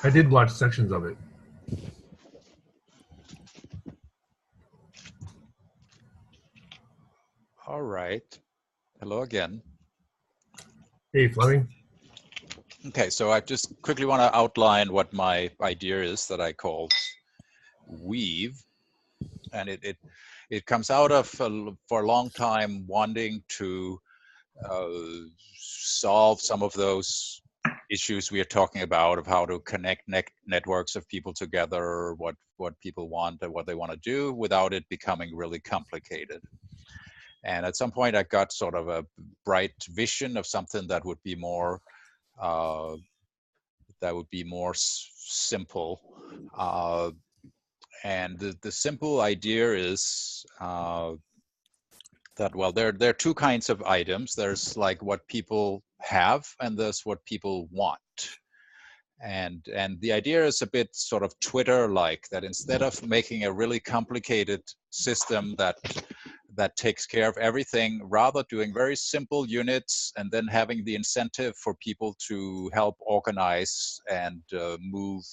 I did watch sections of it. All right. Hello again. Hey, Flemming. Okay, so I just quickly want to outline what my idea is that I called Weave, and it comes out of for a long time wanting to solve some of those issues we are talking about of how to connect networks of people together, what people want and what they want to do without it becoming really complicated. And at some point, I got sort of a bright vision of something that would be more uh, simple. Uh, and the simple idea is that, well, there are two kinds of items. There's like what people have, and there's what people want. And the idea is a bit sort of Twitter-like, that instead of making a really complicated system that takes care of everything, rather doing very simple units and then having the incentive for people to help organize and move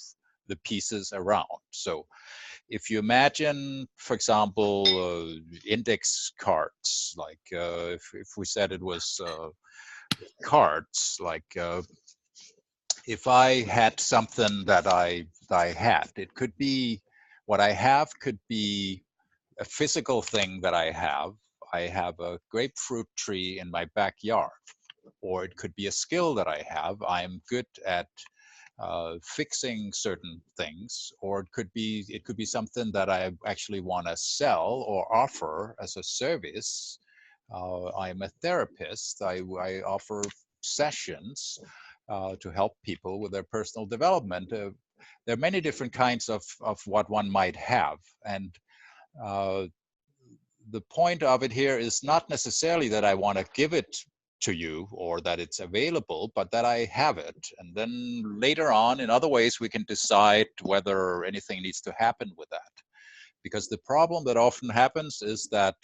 the pieces around. So if you imagine, for example, index cards, like if we said it was cards, like if I had something that I had, it could be, what I have could be a physical thing that I have. I have a grapefruit tree in my backyard, or it could be a skill that I have. I'm good at fixing certain things, or it could be something that I actually want to sell or offer as a service. I'm a therapist. I offer sessions to help people with their personal development. There are many different kinds of what one might have, and uh, the point of it here is not necessarily that I want to give it to you or that it's available, but that I have it. And then later on, in other ways, we can decide whether anything needs to happen with that. Because the problem that often happens is that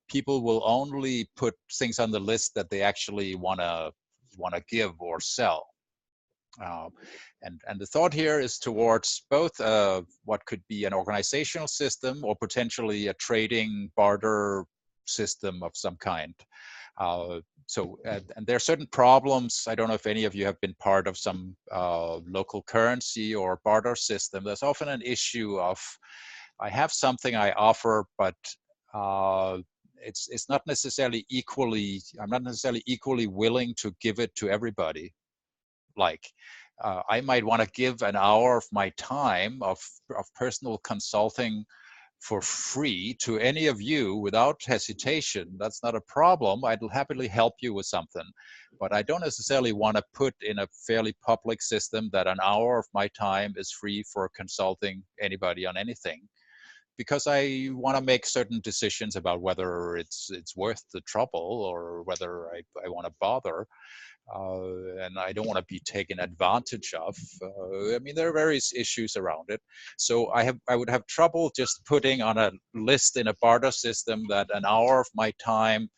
people will only put things on the list that they actually want to give or sell. Uh, and the thought here is towards both what could be an organizational system or potentially a trading barter system of some kind. And there are certain problems. I don't know if any of you have been part of some local currency or barter system. There's often an issue of, I have something I offer, but uh, it's not necessarily equally, I'm not necessarily equally willing to give it to everybody. Like I might want to give an hour of my time of personal consulting for free to any of you without hesitation. That's not a problem. I'd happily help you with something. But I don't necessarily want to put in a fairly public system that an hour of my time is free for consulting anybody on anything, because I want to make certain decisions about whether it's worth the trouble or whether I want to bother. And I don't want to be taken advantage of. I mean, there are various issues around it. So I would have trouble just putting on a list in a barter system that an hour of my time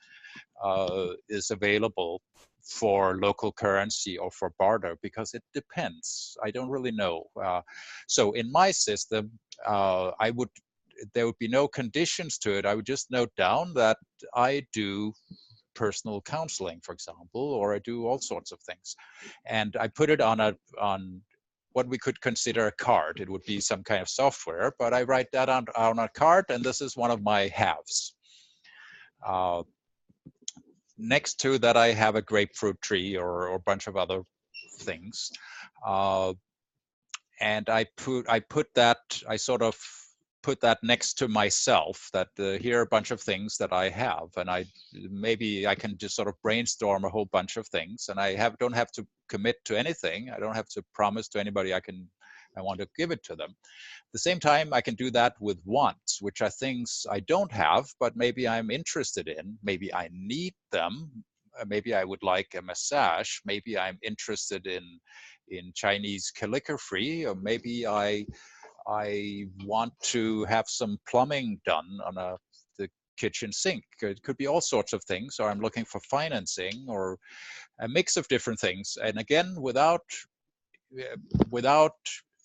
is available for local currency or for barter, because it depends. I don't really know. So in my system, there would be no conditions to it. I would just note down that I do personal counseling, for example, or I do all sorts of things. And I put it on what we could consider a card. It would be some kind of software, but I write that on a card, and this is one of my haves. Next to that, I have a grapefruit tree or a bunch of other things. And I sort of put that next to myself, that here are a bunch of things that I have, and maybe I can just sort of brainstorm a whole bunch of things, and don't have to commit to anything. I don't have to promise to anybody I want to give it to them. At the same time, I can do that with wants, which are things I don't have, but maybe I'm interested in. Maybe I need them. Maybe I would like a massage. Maybe I'm interested in Chinese calligraphy, or maybe I want to have some plumbing done on the kitchen sink. It could be all sorts of things, or I'm looking for financing, or a mix of different things. And again, without without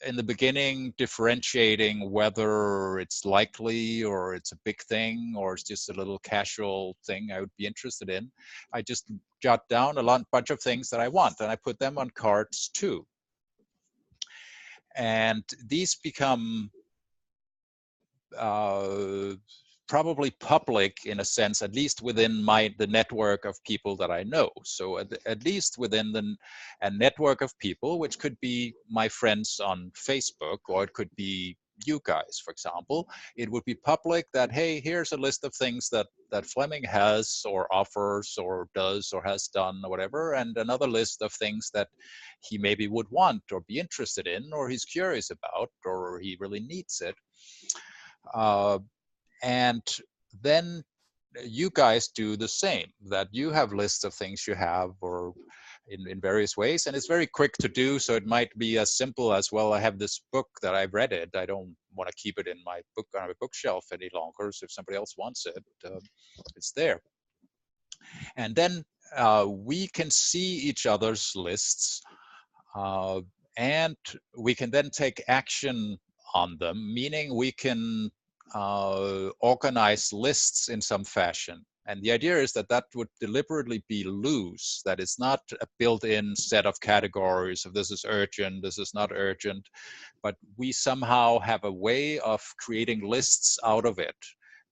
in the beginning differentiating whether it's likely or it's a big thing or it's just a little casual thing I would be interested in, I just jot down a bunch of things that I want and I put them on cards too. And these become probably public in a sense, at least within the network of people that I know. So at least within a network of people, which could be my friends on Facebook, or it could be you guys, for example, it would be public that, hey, here's a list of things that Flemming has or offers or does or has done or whatever, and another list of things that he maybe would want or be interested in or he's curious about or he really needs it. And then you guys do the same, that you have lists of things you have or in various ways, and it's very quick to do. So it might be as simple as, well, I have this book that I've read it, I don't want to keep it in my book on my bookshelf any longer, so if somebody else wants it, it's there. And then we can see each other's lists, and we can then take action on them, meaning we can organize lists in some fashion. And the idea is that that would deliberately be loose, that it's not a built-in set of categories of this is urgent, this is not urgent, but we somehow have a way of creating lists out of it.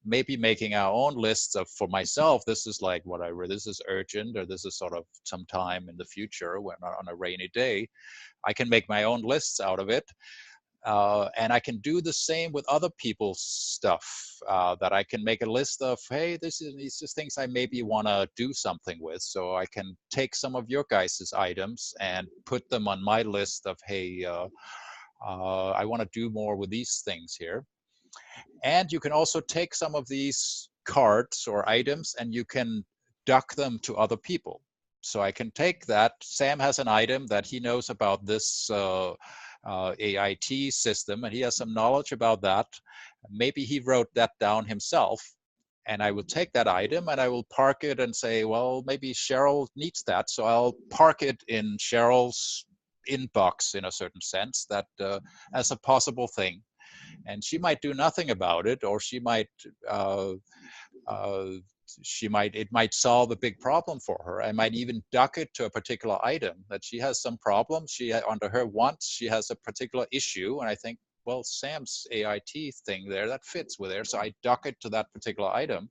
Maybe making our own lists of, for myself, this is like what I read, this is urgent, or this is sort of sometime in the future when on a rainy day. I can make my own lists out of it. And I can do the same with other people's stuff, that I can make a list of, hey, these are things I maybe want to do something with. So I can take some of your guys' items and put them on my list of, hey, I want to do more with these things here. And you can also take some of these cards or items and you can duck them to other people. So I can take that. Sam has an item that he knows about this AIT system, and he has some knowledge about that. Maybe he wrote that down himself, and I will take that item and I will park it and say, well, maybe Cheryl needs that, so I'll park it in Cheryl's inbox in a certain sense, that as a possible thing. And she might do nothing about it, or she might it might solve a big problem for her. I might even duck it to a particular item that she has some problem. She under her wants, she has a particular issue, and I think, well, Sam's AIT thing there, that fits with her, so I duck it to that particular item,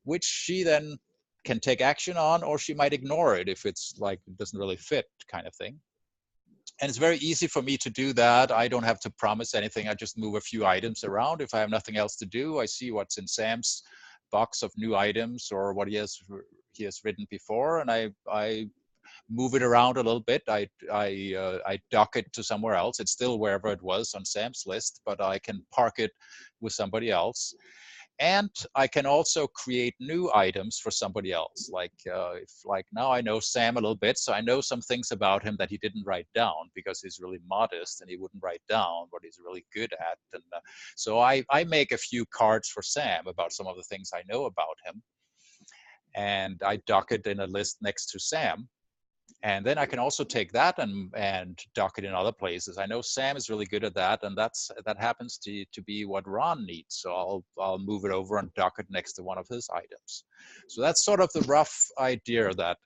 which she then can take action on, or she might ignore it if it's like it doesn't really fit, kind of thing. And it's very easy for me to do that. I don't have to promise anything. I just move a few items around. If I have nothing else to do, I see what's in Sam's box of new items or what he has written before, and I move it around a little bit. I dock it to somewhere else. It's still wherever it was on Sam's list, but I can park it with somebody else. And I can also create new items for somebody else. Like like now I know Sam a little bit, so I know some things about him that he didn't write down because he's really modest and he wouldn't write down what he's really good at. And so I make a few cards for Sam about some of the things I know about him, and I dock it in a list next to Sam. And then I can also take that and dock it in other places. I know Sam is really good at that, and that happens to be what Ron needs. So I'll move it over and dock it next to one of his items. So that's sort of the rough idea, that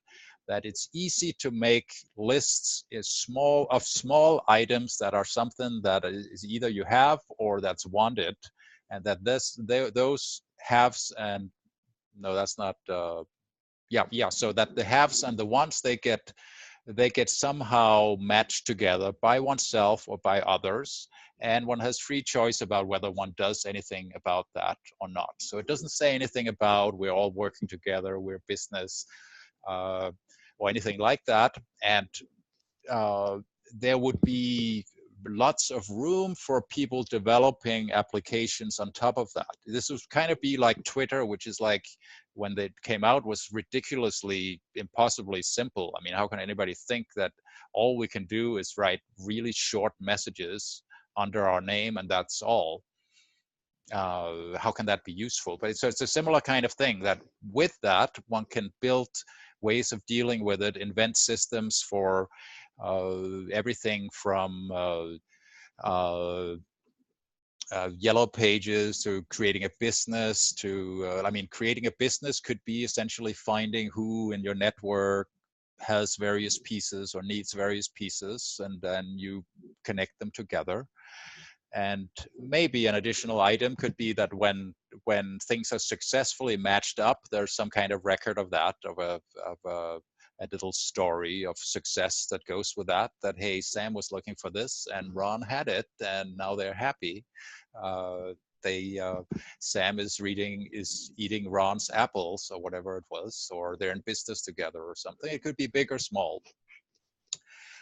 it's easy to make lists of small items that are something that is either you have or that's wanted, and that those haves and no, that's not. Yeah. So that the haves and the wants, they get somehow matched together by oneself or by others, and one has free choice about whether one does anything about that or not. So it doesn't say anything about we're all working together, we're business, or anything like that. And there would be lots of room for people developing applications on top of that. This would kind of be like Twitter, which is like, when they came out, was ridiculously, impossibly simple. I mean, how can anybody think that all we can do is write really short messages under our name and that's all? How can that be useful? But it's a similar kind of thing, that with that, one can build ways of dealing with it, invent systems for everything from yellow pages to creating a business to, I mean, creating a business could be essentially finding who in your network has various pieces or needs various pieces, and then you connect them together. And maybe an additional item could be that when things are successfully matched up, there's some kind of record of that, of a little story of success that goes with that. That, hey, Sam was looking for this, and Ron had it, and now they're happy. Uh, Sam is eating Ron's apples or whatever it was, or they're in business together or something. It could be big or small.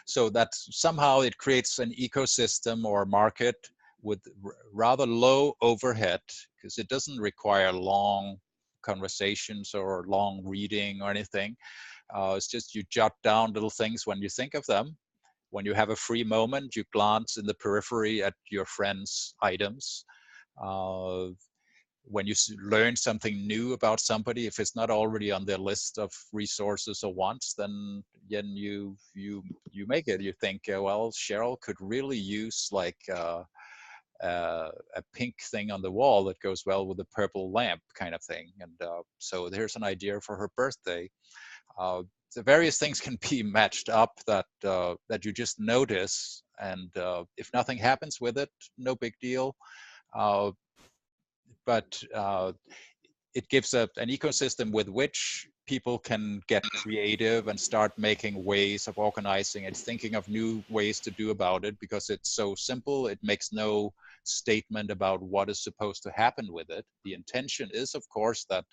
So that somehow it creates an ecosystem or market with rather low overhead, because it doesn't require long conversations or long reading or anything. It's just you jot down little things when you think of them. When you have a free moment, you glance in the periphery at your friends' items. Uh, when you learn something new about somebody, if it's not already on their list of resources or wants, then you make it. You think, well, Cheryl could really use like a pink thing on the wall that goes well with a purple lamp kind of thing. And so there's an idea for her birthday. The various things can be matched up that you just notice, and if nothing happens with it, no big deal. But it gives an ecosystem with which people can get creative and start making ways of organizing it, thinking of new ways to do about it, because it's so simple. It makes no statement about what is supposed to happen with it. The intention is, of course, that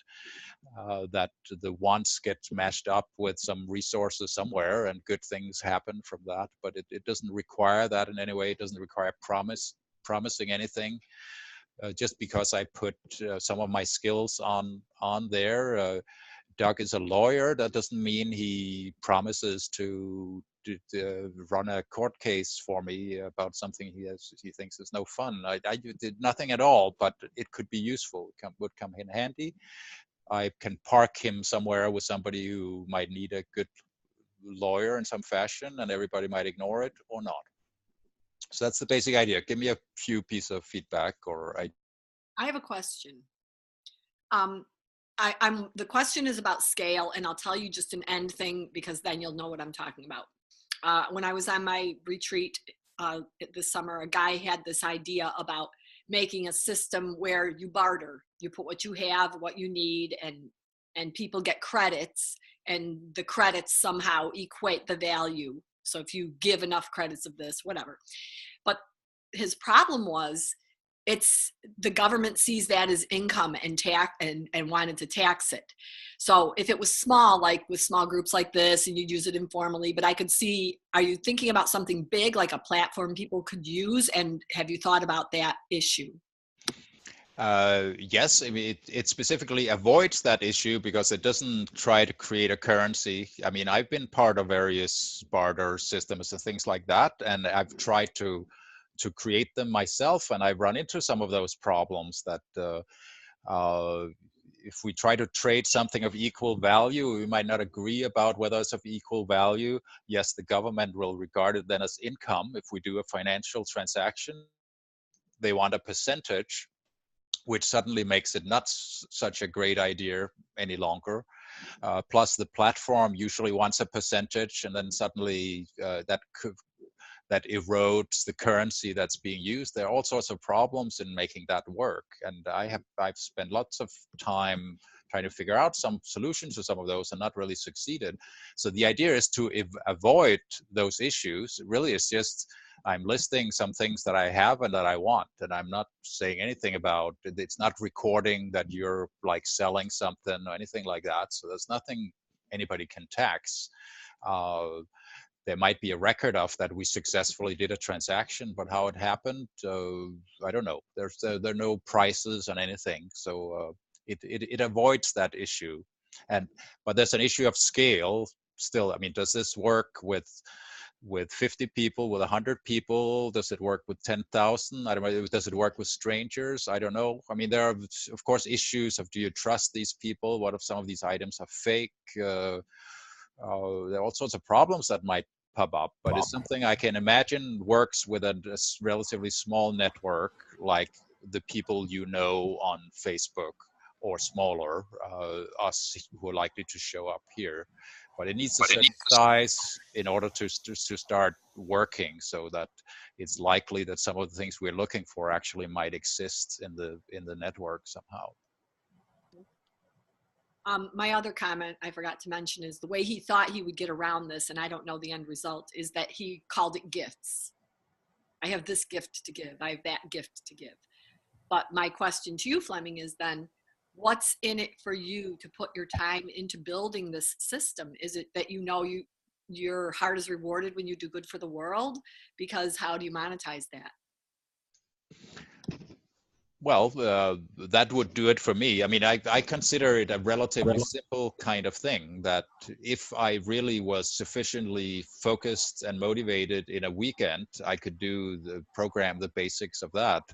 that the wants get matched up with some resources somewhere and good things happen from that. But it doesn't require that in any way. It doesn't require promising anything. Just because I put some of my skills on there. Doug is a lawyer. That doesn't mean he promises to run a court case for me about something he thinks is no fun. I did nothing at all, but it could be useful. Would come in handy. I can park him somewhere with somebody who might need a good lawyer in some fashion, and everybody might ignore it or not. So that's the basic idea. Give me a few pieces of feedback or I have a question. The question is about scale, and I'll tell you just an end thing because then you'll know what I'm talking about. When I was on my retreat this summer, a guy had this idea about making a system where you barter. You put what you have, what you need, and people get credits, and the credits somehow equate the value. So if you give enough credits of this, whatever. But his problem was, it's the government sees that as income and tax and wanted to tax it. So if it was small, like with small groups like this, and you'd use it informally, but I could see, are you thinking about something big, like a platform people could use? And have you thought about that issue? Yes, I mean, it specifically avoids that issue because it doesn't try to create a currency. I mean, I've been part of various barter systems and things like that, and I've tried to create them myself, and I've run into some of those problems that if we try to trade something of equal value, we might not agree about whether it's of equal value. Yes, the government will regard it then as income. If we do a financial transaction, they want a percentage, which suddenly makes it not such a great idea any longer. Plus, the platform usually wants a percentage, and then suddenly that erodes the currency that's being used. There are all sorts of problems in making that work, and I've spent lots of time trying to figure out some solutions to some of those and not really succeeded. So the idea is to avoid those issues. Really, it's just I'm listing some things that I have and that I want, and I'm not saying anything about it. It's not recording that you're like selling something or anything like that. So there's nothing anybody can tax. There might be a record of that we successfully did a transaction, but how it happened, I don't know. There are no prices on anything, so it avoids that issue. But there's an issue of scale still. I mean, does this work with 50 people, with 100 people? Does it work with 10,000? I don't know. Does it work with strangers? I don't know. I mean, there are, of course, issues of do you trust these people? What if some of these items are fake? There are all sorts of problems that might pop up, but it's something I can imagine works with a relatively small network, like the people you know on Facebook or smaller, us who are likely to show up here. But it needs a certain size in order to start working, so that it's likely that some of the things we're looking for actually might exist in the network somehow. My other comment I forgot to mention is the way he thought he would get around this, and I don't know the end result, is that he called it gifts. I have this gift to give. I have that gift to give. But my question to you, Flemming, is then what's in it for you to put your time into building this system? Is it that you know your heart is rewarded when you do good for the world? Because how do you monetize that? Well, that would do it for me. I mean, I consider it a relatively simple kind of thing, that if I really was sufficiently focused and motivated in a weekend, I could do program the basics of that.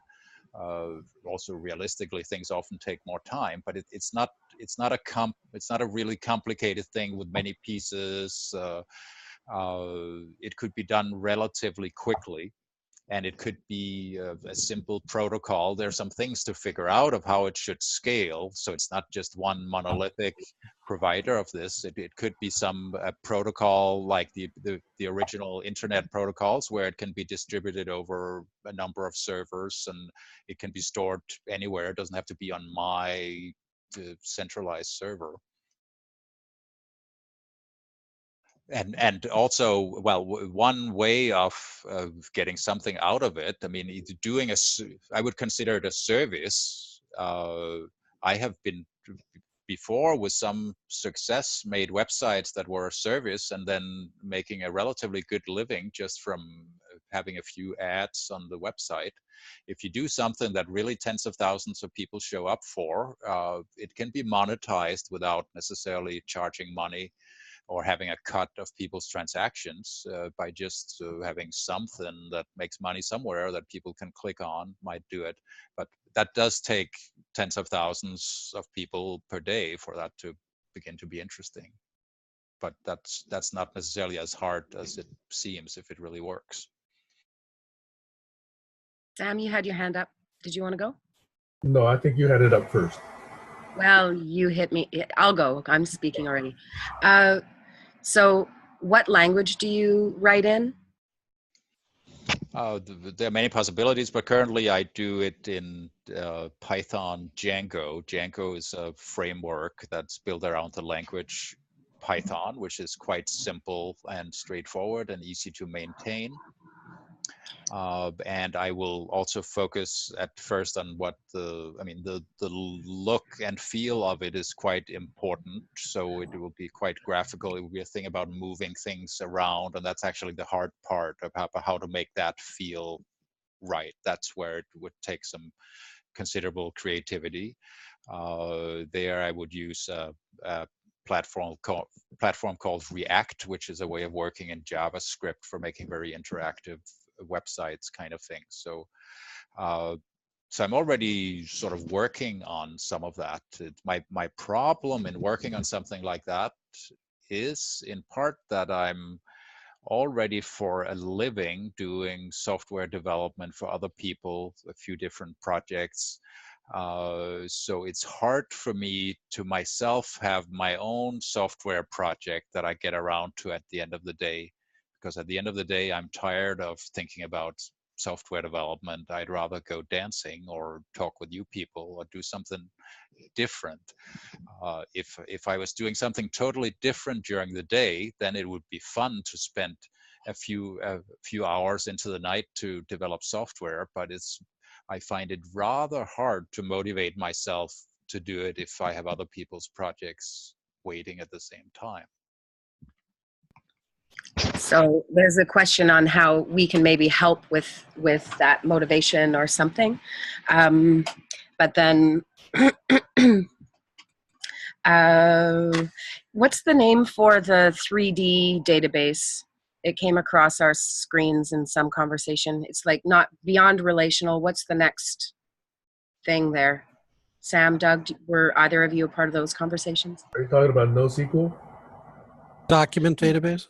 Also, realistically, things often take more time, but it's not a really complicated thing with many pieces. It could be done relatively quickly. And it could be a simple protocol. There's some things to figure out of how it should scale. So it's not just one monolithic provider of this. It could be some protocol like the original internet protocols, where it can be distributed over a number of servers and it can be stored anywhere. It doesn't have to be on my centralized server. And also, well, one way of getting something out of it, I mean, I would consider it a service. I have been before, with some success, made websites that were a service and then making a relatively good living just from having a few ads on the website. If you do something that really tens of thousands of people show up for, it can be monetized without necessarily charging money or having a cut of people's transactions, by just having something that makes money somewhere that people can click on, might do it. But that does take tens of thousands of people per day for that to begin to be interesting. But that's not necessarily as hard as it seems if it really works. Sam, you had your hand up. Did you want to go? No, I think you had it up first. Well, you hit me. I'll go. I'm speaking already. So what language do you write in? There are many possibilities, but currently I do it in Python Django. Django is a framework that's built around the language Python, which is quite simple and straightforward and easy to maintain. And I will also focus at first on what the look and feel of it is quite important. So it will be quite graphical. It will be a thing about moving things around, and that's actually the hard part of how to make that feel right. That's where it would take some considerable creativity. There I would use a platform called React, which is a way of working in JavaScript for making very interactive websites kind of thing. So I'm already sort of working on some of that. My problem in working on something like that is in part that I'm already for a living doing software development for other people, a few different projects. So it's hard for me to myself have my own software project that I get around to at the end of the day, because at the end of the day, I'm tired of thinking about software development. I'd rather go dancing or talk with you people or do something different. If I was doing something totally different during the day, then it would be fun to spend a few hours into the night to develop software. But I find it rather hard to motivate myself to do it if I have other people's projects waiting at the same time. So there's a question on how we can maybe help with that motivation or something. But then, what's the name for the 3D database? It came across our screens in some conversation. It's like not beyond relational. What's the next thing there? Sam, Doug, were either of you a part of those conversations? Are you talking about NoSQL? Document databases?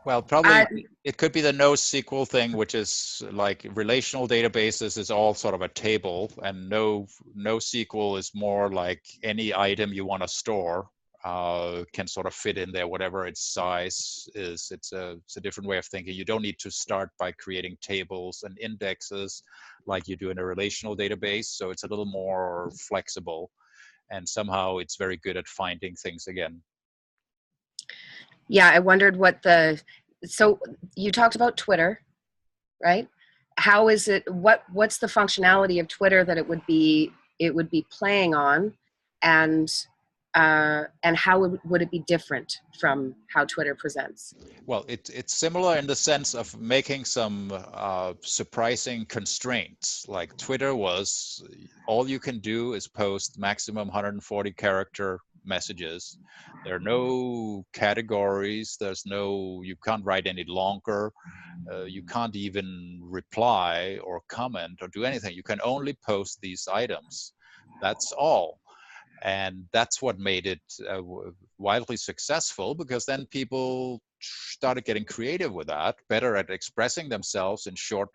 Well, probably it could be the NoSQL thing, which is like relational databases is all sort of a table, and NoSQL is more like any item you want to store can sort of fit in there, whatever its size is. It's a different way of thinking. You don't need to start by creating tables and indexes like you do in a relational database. So it's a little more flexible, and somehow it's very good at finding things again. Yeah, I wondered so you talked about Twitter, right? How is it, what's the functionality of Twitter that it would be playing on, and how would it be different from how Twitter presents? Well, it's similar in the sense of making some surprising constraints. Like Twitter was, all you can do is post maximum 140 character messages. There are no categories. You can't write any longer. You can't even reply or comment or do anything. You can only post these items. That's all. And that's what made it wildly successful, because then people started getting creative with that, better at expressing themselves in short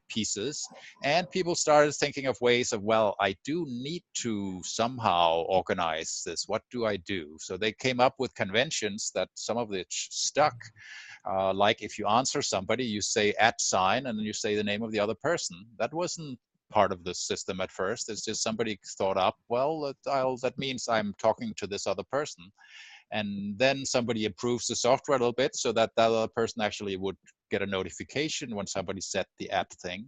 pieces. And people started thinking of ways of, well, I do need to somehow organize this. What do I do? So they came up with conventions that some of it stuck. Like if you answer somebody, you say @ and then you say the name of the other person. That wasn't part of the system at first. It's just somebody thought up, well, that means I'm talking to this other person. And then somebody improves the software a little bit so that that other person actually would get a notification when somebody said the @ thing.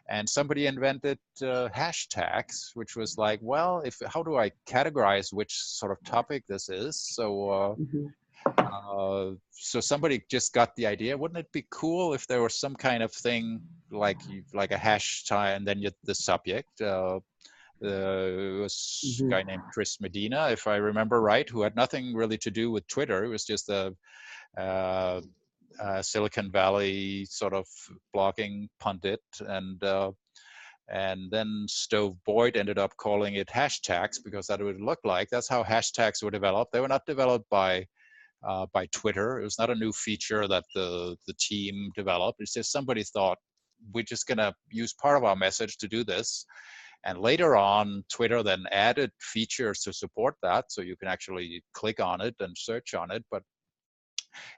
And somebody invented hashtags, which was like, well, how do I categorize which sort of topic this is? So so somebody just got the idea, wouldn't it be cool if there was some kind of thing like a hashtag and then the subject? It was a guy named Chris Medina, if I remember right, who had nothing really to do with Twitter. It was just a Silicon Valley sort of blogging pundit, and then Stove Boyd ended up calling it hashtags because that would look like. That's how hashtags were developed. They were not developed by Twitter. It was not a new feature that the team developed. It's just somebody thought, we're just going to use part of our message to do this. And later on, Twitter then added features to support that, so you can actually click on it and search on it. But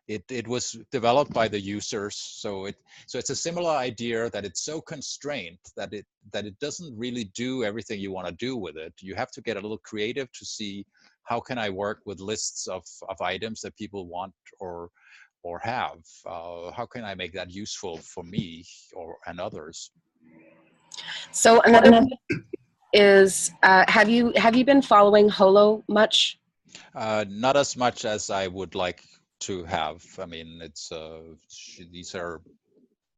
it was developed by the users, so it's a similar idea, that it's so constrained that it doesn't really do everything you want to do with it. You have to get a little creative to see, how can I work with lists of items that people want or have? How can I make that useful for me and others? So another thing is, have you been following Holo much? Not as much as I would like to have. I mean, it's these are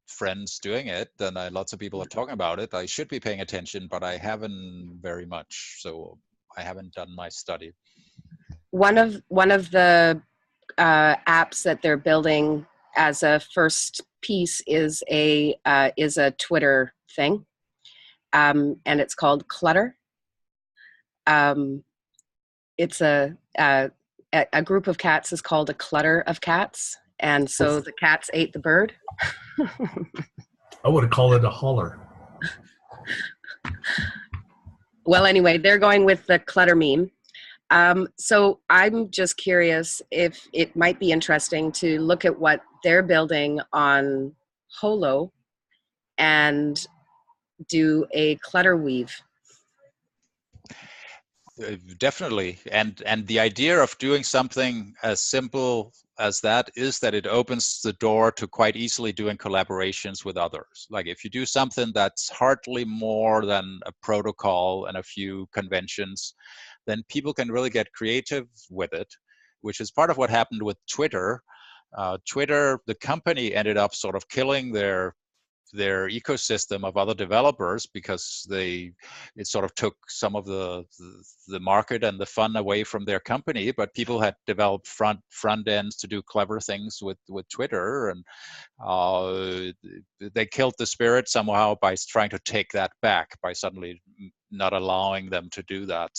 friends doing it, and lots of people are talking about it. I should be paying attention, but I haven't very much, so I haven't done my study. One of the apps that they're building as a first piece is a Twitter thing, and it's called Clutter. It's a group of cats is called a clutter of cats, and so the cats ate the bird. I would have called it a holler. Well, anyway, they're going with the clutter meme. So I'm just curious if it might be interesting to look at what they're building on Holo and do a clutter weave. Definitely, and the idea of doing something as simple as that is that it opens the door to quite easily doing collaborations with others. Like if you do something that's hardly more than a protocol and a few conventions, then people can really get creative with it, which is part of what happened with Twitter. Twitter, the company, ended up sort of killing their ecosystem of other developers because it sort of took some of the market and the fun away from their company. But people had developed front ends to do clever things with Twitter, and they killed the spirit somehow by trying to take that back, by suddenly not allowing them to do that.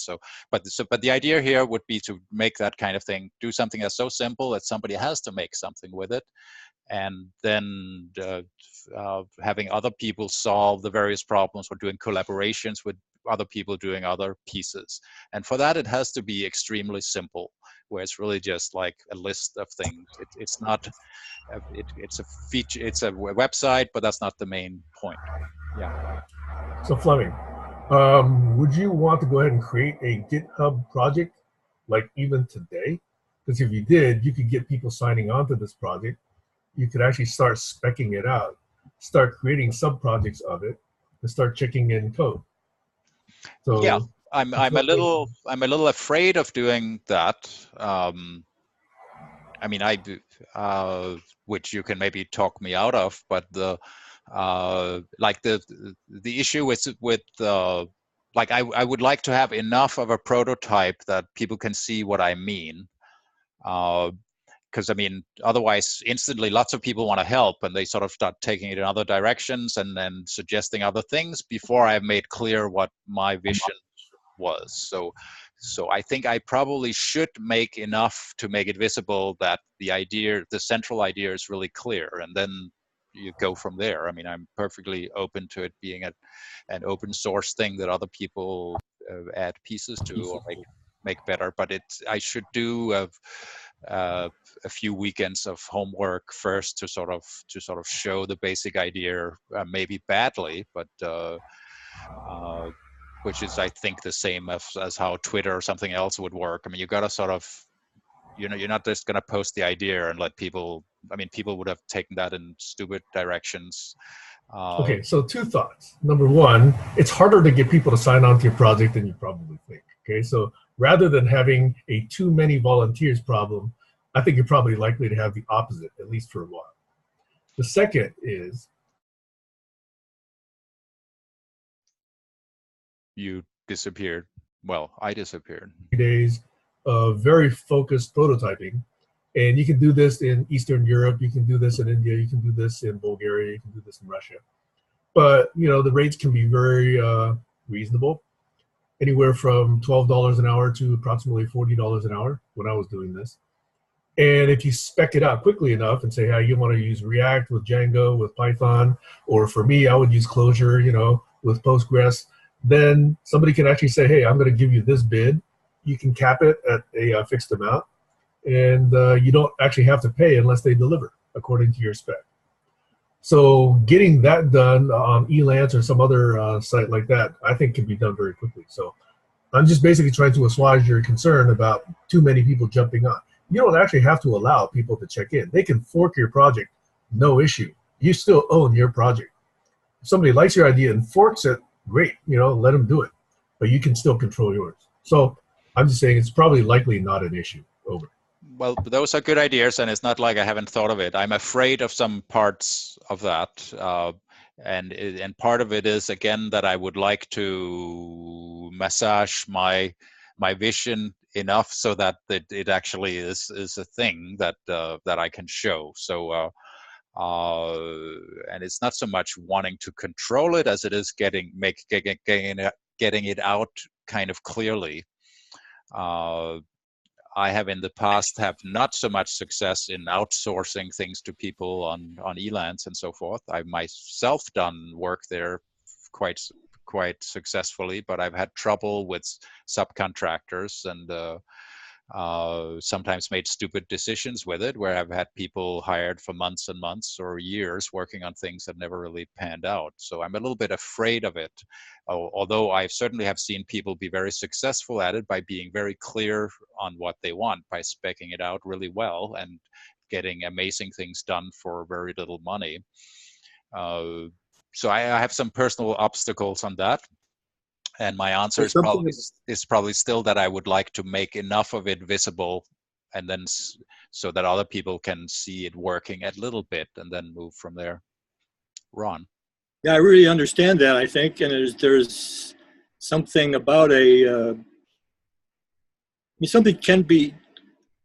But the idea here would be to make that kind of thing, do something that's so simple that somebody has to make something with it, and then having other people solve the various problems, or doing collaborations with other people doing other pieces. And for that, it has to be extremely simple, where it's really just like a list of things. It's not, it's a feature, it's a website, but that's not the main point. Yeah. So Flemming, would you want to go ahead and create a GitHub project, like even today? Because if you did, you could get people signing on to this project. You could actually start speccing it out, start creating sub-projects of it, and start checking in code. So yeah, I'm a little afraid of doing that. I mean, I do, which you can maybe talk me out of, but like the issue with like I would like to have enough of a prototype that people can see what I mean. Because I mean, otherwise, instantly, lots of people want to help, and they sort of start taking it in other directions and then suggesting other things before I've made clear what my vision was. So I think I probably should make enough to make it visible that the central idea is really clear, and then you go from there. I mean, I'm perfectly open to it being an open source thing that other people add pieces to or make better. But I should do a few weekends of homework first to sort of show the basic idea, maybe badly, but which is, I think, the same as how Twitter or something else would work. I mean, you got to sort of, you're not just going to post the idea and let people, I mean, people would have taken that in stupid directions. Okay, so two thoughts. Number one, it's harder to get people to sign on to your project than you probably think. Okay, so rather than having a too many volunteers problem, I think you're probably likely to have the opposite, at least for a while. The second is, you disappeared. Well, I disappeared. days of very focused prototyping. And you can do this in Eastern Europe, you can do this in India, you can do this in Bulgaria, you can do this in Russia. But the rates can be very reasonable, anywhere from $12 an hour to approximately $40 an hour when I was doing this. And if you spec it out quickly enough and say, hey, you want to use React with Django, with Python, or for me, I would use Clojure, with Postgres, then somebody can actually say, hey, I'm going to give you this bid. You can cap it at a fixed amount, and you don't actually have to pay unless they deliver according to your spec. So getting that done on Elance or some other site like that, I think can be done very quickly. So I'm just basically trying to assuage your concern about too many people jumping on. You don't actually have to allow people to check in. They can fork your project, no issue. You still own your project. If somebody likes your idea and forks it, great, let them do it. But you can still control yours. So I'm just saying it's probably likely not an issue. Over. Well, those are good ideas, and it's not like I haven't thought of it. I'm afraid of some parts of that, and part of it is, again, that I would like to massage my vision enough so that it actually is a thing that I can show. So, and it's not so much wanting to control it as it is getting it out kind of clearly. I have in the past have not so much success in outsourcing things to people on Elance and so forth. I've myself done work there quite successfully, but I've had trouble with subcontractors and sometimes made stupid decisions with it, where I've had people hired for months and months or years working on things that never really panned out. So I'm a little bit afraid of it, although I certainly have seen people be very successful at it by being very clear on what they want, by speccing it out really well and getting amazing things done for very little money. So I have some personal obstacles on that. And my answer is probably still that I would like to make enough of it visible, and then so that other people can see it working a little bit, and then move from there. Ron. Yeah, I really understand that. I think, and there's something about something can be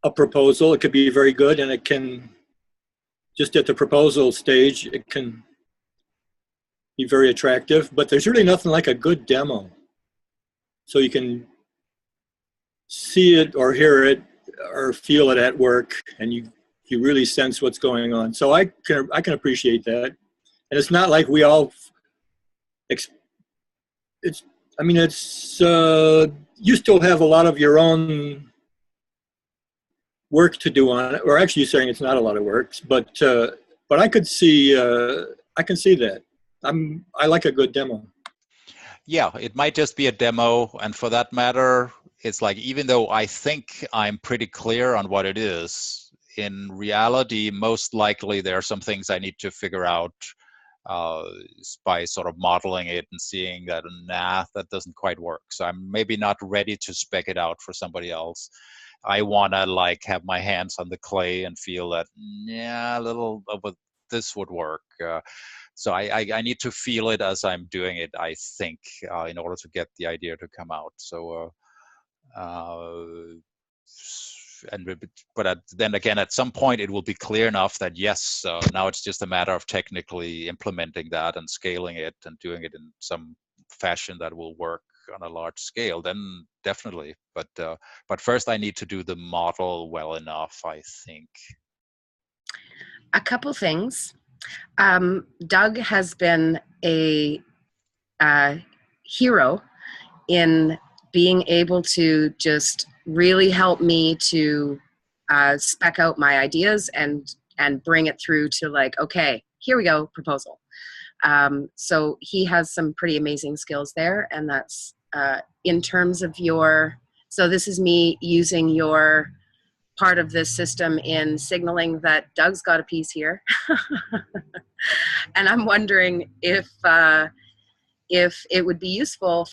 a proposal. It could be very good, and it can just at the proposal stage, it can be very attractive. But there's really nothing like a good demo. so you can see it or hear it or feel it at work, and you really sense what's going on. So I can appreciate that, and it's not like we all. It's I mean it's you still have a lot of your own work to do on it, or actually you're saying it's not a lot of work, but I could see I can see that. I like a good demo. Yeah, it might just be a demo, and for that matter, it's like, even though I think I'm pretty clear on what it is, in reality, most likely there are some things I need to figure out by sort of modeling it and seeing that, nah, that doesn't quite work. So I'm maybe not ready to spec it out for somebody else. I want to like have my hands on the clay and feel that, yeah, a little of this would work. So I need to feel it as I'm doing it, I think, in order to get the idea to come out. So, then again, at some point, it will be clear enough that, yes, now it's just a matter of technically implementing that and scaling it and doing it in some fashion that will work on a large scale. Then definitely, but first I need to do the model well enough, I think. A couple things. Doug has been a hero in being able to just really help me to spec out my ideas and bring it through to like, okay, here we go, proposal. So he has some pretty amazing skills there, and that's in terms of your, so this is me using your part of this system in signaling that Doug's got a piece here. And I'm wondering if it would be useful